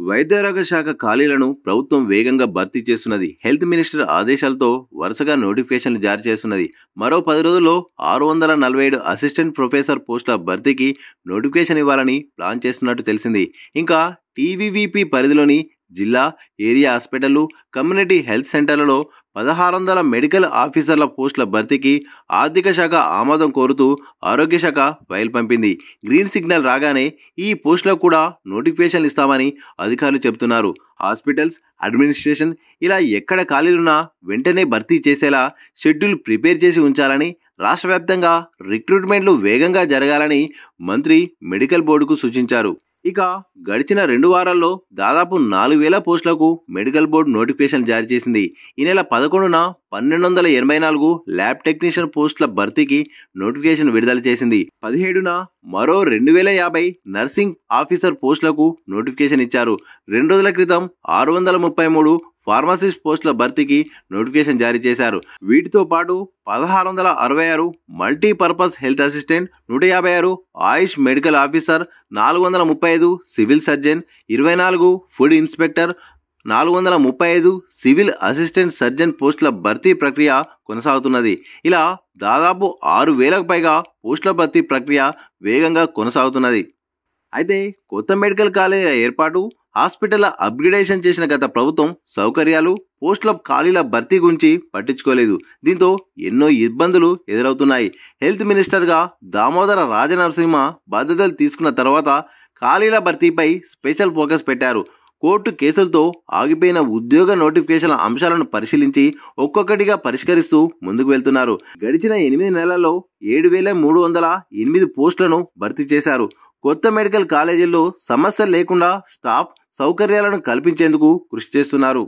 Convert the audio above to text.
వైద్యారోగ్య శాఖ ఖాళీలను ప్రభుత్వం వేగంగా భర్తీ చేస్తున్నది. హెల్త్ మినిస్టర్ ఆదేశాలతో వరుసగా నోటిఫికేషన్లు జారీ చేస్తున్నది. మరో 10 రోజుల్లో 647 అసిస్టెంట్ ప్రొఫెసర్ పోస్టుల భర్తీకి నోటిఫికేషన్ ఇవ్వాలని ప్లాన్ చేస్తున్నట్టు తెలిసింది. ఇంకా టీవీవీపీ పరిధిలోని జిల్లా, ఏరియా హాస్పిటళ్లు, కమ్యూనిటీ హెల్త్ సెంటర్లలో 1600 మెడికల్ ఆఫీసర్ల పోస్టుల భర్తీకి ఆర్థిక శాఖ ఆమోదం కోరుతూ ఆరోగ్య శాఖ ఫైల్ పంపింది. గ్రీన్ సిగ్నల్ రాగానే ఈ పోస్టులకు కూడా నోటిఫికేషన్లు ఇస్తామని అధికారులు చెబుతున్నారు. హాస్పిటల్స్, అడ్మినిస్ట్రేషన్ ఇలా ఎక్కడ ఖాళీలున్నా వెంటనే భర్తీ చేసేలా షెడ్యూల్ ప్రిపేర్ చేసి ఉంచాలని, రాష్ట్ర వ్యాప్తంగా రిక్రూట్మెంట్లు వేగంగా జరగాలని మంత్రి మెడికల్ బోర్డుకు సూచించారు. ఇక గడిచిన 2 వారాల్లో దాదాపు 4000 పోస్టులకు మెడికల్ బోర్డు నోటిఫికేషన్ జారీ చేసింది. ఈ నెల 11న 1284 ల్యాబ్ టెక్నీషియన్ పోస్టుల భర్తీకి నోటిఫికేషన్ విడుదల చేసింది. 17న మరో 2050 నర్సింగ్ ఆఫీసర్ పోస్టులకు నోటిఫికేషన్ ఇచ్చారు. 2 రోజుల క్రితం 633 ఫార్మసిస్ట్ పోస్టుల భర్తీకి నోటిఫికేషన్ జారీ చేశారు. వీటితో పాటు 1666 multipurpose health assistant, 156 Ayush medical officer, 435 civil surgeon, 24 food inspector, 435 civil assistant surgeon పోస్టుల భర్తీ ప్రక్రియ కొనసాగుతున్నది. ఇలా దాదాపు 6000కు పైగా పోస్టుల భర్తీ ప్రక్రియ వేగంగా కొనసాగుతున్నది. అయితే కొత్త మెడికల్ కాలేజీల ఏర్పాటు, హాస్పిటల్ అప్గ్రేడేషన్ చేసిన గత ప్రభుత్వం సౌకర్యాలు, పోస్టుల ఖాళీల భర్తీ గురించి పట్టించుకోలేదు. దీంతో ఎన్నో ఇబ్బందులు ఎదురవుతున్నాయి. హెల్త్ మినిస్టర్గా దామోదర రాజనరసింహ బాధ్యతలు తీసుకున్న తర్వాత ఖాళీల భర్తీపై స్పెషల్ ఫోకస్ పెట్టారు. కోర్టు కేసులతో ఆగిపోయిన ఉద్యోగ నోటిఫికేషన్ల అంశాలను పరిశీలించి ఒక్కొక్కటిగా పరిష్కరిస్తూ ముందుకు వెళ్తున్నారు. గడిచిన 8 నెలల్లో 7308 పోస్టులను భర్తీ చేశారు. కొత్త మెడికల్ కాలేజీల్లో సమస్యలు లేకుండా స్టాఫ్, సౌకర్యాలను కల్పించేందుకు కృషి చేస్తున్నారు.